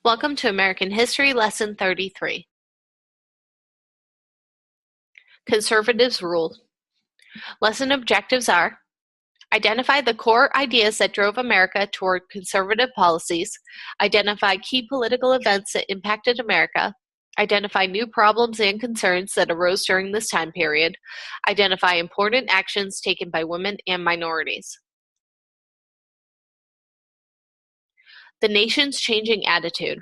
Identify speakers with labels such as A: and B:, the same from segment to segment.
A: Welcome to American History Lesson 33. Conservatives ruled. Lesson objectives are: identify the core ideas that drove America toward conservative policies, identify key political events that impacted America, identify new problems and concerns that arose during this time period, identify important actions taken by women and minorities. The nation's changing attitude.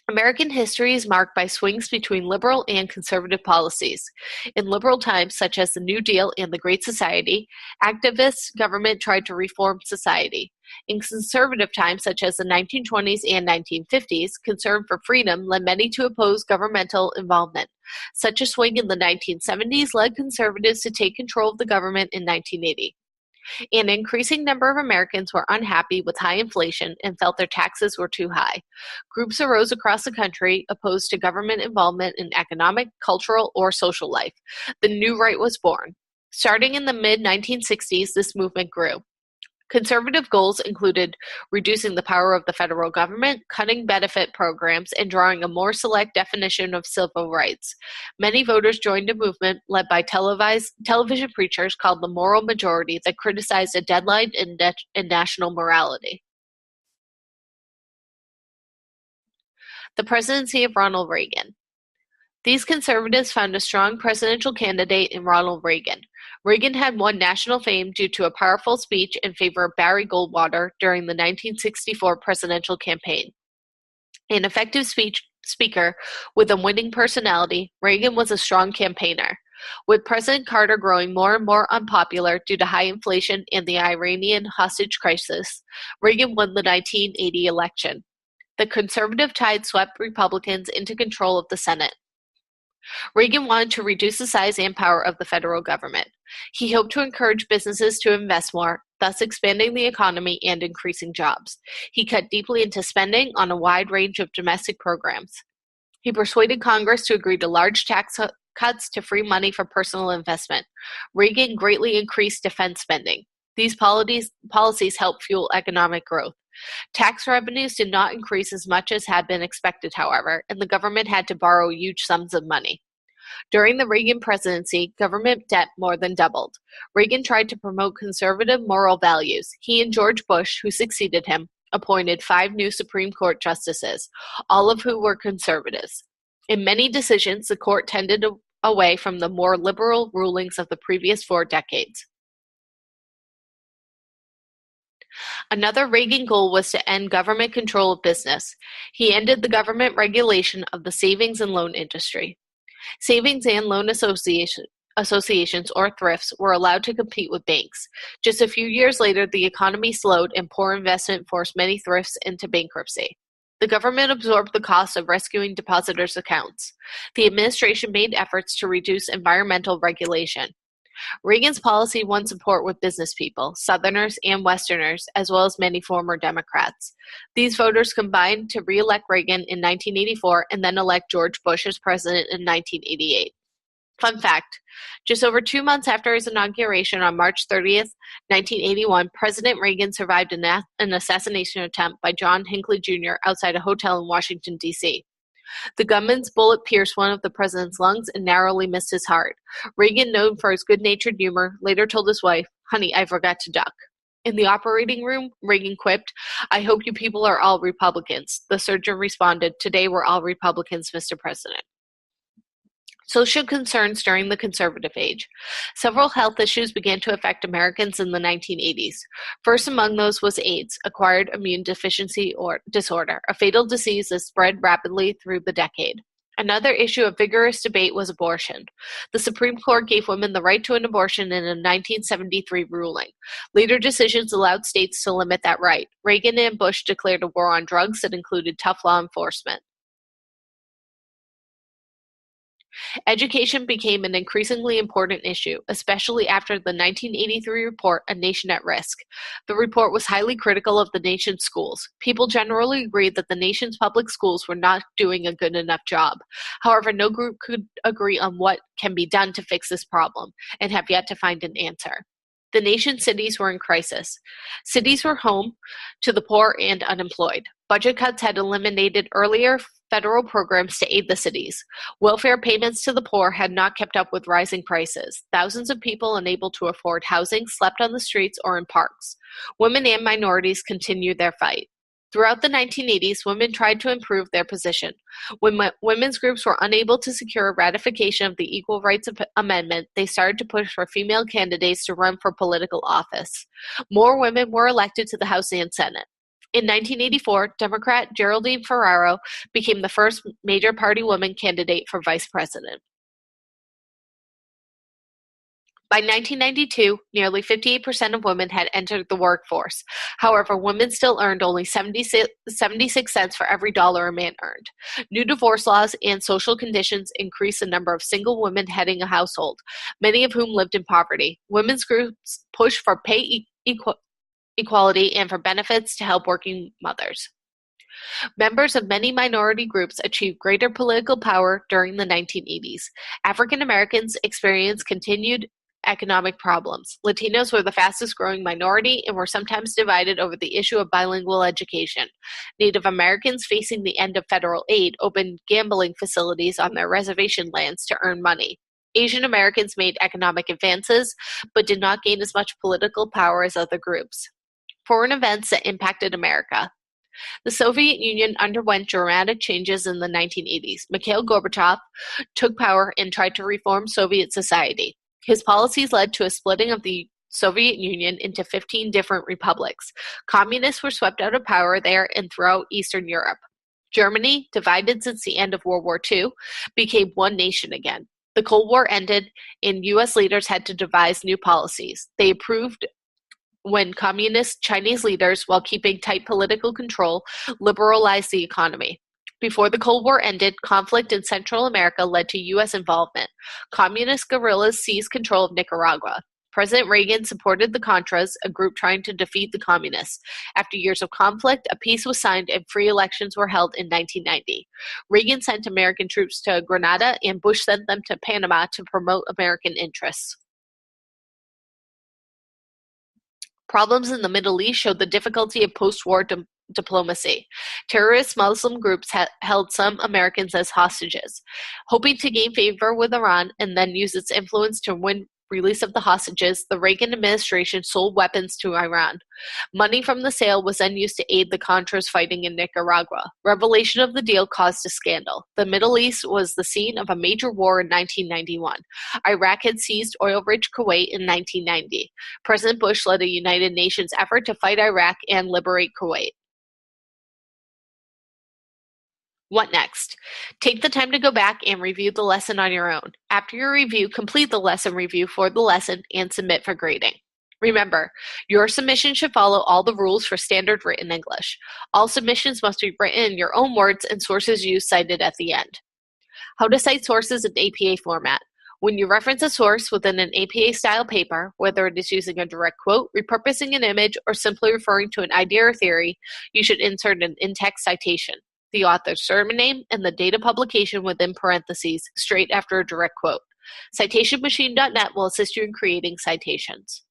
A: American history is marked by swings between liberal and conservative policies. In liberal times, such as the New Deal and the Great Society, activist government tried to reform society. In conservative times, such as the 1920s and 1950s, concern for freedom led many to oppose governmental involvement. Such a swing in the 1970s led conservatives to take control of the government in 1980. An increasing number of Americans were unhappy with high inflation and felt their taxes were too high. Groups arose across the country opposed to government involvement in economic, cultural, or social life. The new right was born. Starting in the mid-1960s, this movement grew. Conservative goals included reducing the power of the federal government, cutting benefit programs, and drawing a more select definition of civil rights. Many voters joined a movement led by television preachers called the Moral Majority that criticized a deadline in national morality. The presidency of Ronald Reagan. These conservatives found a strong presidential candidate in Ronald Reagan. Reagan had won national fame due to a powerful speech in favor of Barry Goldwater during the 1964 presidential campaign. An effective speaker with a winning personality, Reagan was a strong campaigner. With President Carter growing more and more unpopular due to high inflation and the Iranian hostage crisis, Reagan won the 1980 election. The conservative tide swept Republicans into control of the Senate. Reagan wanted to reduce the size and power of the federal government. He hoped to encourage businesses to invest more, thus expanding the economy and increasing jobs. He cut deeply into spending on a wide range of domestic programs. He persuaded Congress to agree to large tax cuts to free money for personal investment. Reagan greatly increased defense spending. These policies helped fuel economic growth. Tax revenues did not increase as much as had been expected, however, and the government had to borrow huge sums of money. During the Reagan presidency, government debt more than doubled. Reagan tried to promote conservative moral values. He and George Bush, who succeeded him, appointed 5 new Supreme Court justices, all of whom were conservatives. In many decisions, the court tended away from the more liberal rulings of the previous 4 decades. Another Reagan goal was to end government control of business. He ended the government regulation of the savings and loan industry. Savings and loan associations, or thrifts, were allowed to compete with banks. Just a few years later, the economy slowed and poor investment forced many thrifts into bankruptcy. The government absorbed the cost of rescuing depositors' accounts. The administration made efforts to reduce environmental regulation. Reagan's policy won support with business people, Southerners and Westerners, as well as many former Democrats. These voters combined to re-elect Reagan in 1984 and then elect George Bush as president in 1988. Fun fact, just over 2 months after his inauguration on March 30th, 1981, President Reagan survived an assassination attempt by John Hinckley Jr. outside a hotel in Washington, D.C. The gunman's bullet pierced one of the president's lungs and narrowly missed his heart. Reagan, known for his good-natured humor, later told his wife, "Honey, I forgot to duck." In the operating room, Reagan quipped, "I hope you people are all Republicans." The surgeon responded, "Today we're all Republicans, Mr. President." Social concerns during the conservative age. Several health issues began to affect Americans in the 1980s. First among those was AIDS, acquired immune deficiency or disorder, a fatal disease that spread rapidly through the decade. Another issue of vigorous debate was abortion. The Supreme Court gave women the right to an abortion in a 1973 ruling. Later decisions allowed states to limit that right. Reagan and Bush declared a war on drugs that included tough law enforcement. Education became an increasingly important issue, especially after the 1983 report, A Nation at Risk. The report was highly critical of the nation's schools. People generally agreed that the nation's public schools were not doing a good enough job. However, no group could agree on what can be done to fix this problem, and have yet to find an answer. The nation's cities were in crisis. Cities were home to the poor and unemployed. Budget cuts had eliminated earlier federal programs to aid the cities. Welfare payments to the poor had not kept up with rising prices. Thousands of people unable to afford housing slept on the streets or in parks. Women and minorities continued their fight. Throughout the 1980s, women tried to improve their position. When women's groups were unable to secure ratification of the Equal Rights Amendment, they started to push for female candidates to run for political office. More women were elected to the House and Senate. In 1984, Democrat Geraldine Ferraro became the first major party woman candidate for vice president. By 1992, nearly 58% of women had entered the workforce. However, women still earned only 76 cents for every dollar a man earned. New divorce laws and social conditions increased the number of single women heading a household, many of whom lived in poverty. Women's groups pushed for pay equality and for benefits to help working mothers. Members of many minority groups achieved greater political power during the 1980s. African Americans experienced continued economic problems. Latinos were the fastest growing minority and were sometimes divided over the issue of bilingual education. Native Americans, facing the end of federal aid, opened gambling facilities on their reservation lands to earn money. Asian Americans made economic advances, but did not gain as much political power as other groups. Foreign events that impacted America. The Soviet Union underwent dramatic changes in the 1980s. Mikhail Gorbachev took power and tried to reform Soviet society. His policies led to a splitting of the Soviet Union into 15 different republics. Communists were swept out of power there and throughout Eastern Europe. Germany, divided since the end of World War II, became one nation again. The Cold War ended, and U.S. leaders had to devise new policies. They approved when communist Chinese leaders, while keeping tight political control, liberalized the economy. Before the Cold War ended, conflict in Central America led to U.S. involvement. Communist guerrillas seized control of Nicaragua. President Reagan supported the Contras, a group trying to defeat the communists. After years of conflict, a peace was signed and free elections were held in 1990. Reagan sent American troops to Grenada, and Bush sent them to Panama to promote American interests. Problems in the Middle East showed the difficulty of post-war diplomacy. Terrorist Muslim groups held some Americans as hostages. Hoping to gain favor with Iran and then use its influence to win release of the hostages, the Reagan administration sold weapons to Iran. Money from the sale was then used to aid the Contras fighting in Nicaragua. Revelation of the deal caused a scandal. The Middle East was the scene of a major war in 1991. Iraq had seized oil-rich Kuwait in 1990. President Bush led a United Nations effort to fight Iraq and liberate Kuwait. What next? Take the time to go back and review the lesson on your own. After your review, complete the lesson review for the lesson and submit for grading. Remember, your submission should follow all the rules for standard written English. All submissions must be written in your own words and sources used cited at the end. How to cite sources in APA format. When you reference a source within an APA-style paper, whether it is using a direct quote, repurposing an image, or simply referring to an idea or theory, you should insert an in-text citation, the author's surname, and the date of publication within parentheses, straight after a direct quote. CitationMachine.net will assist you in creating citations.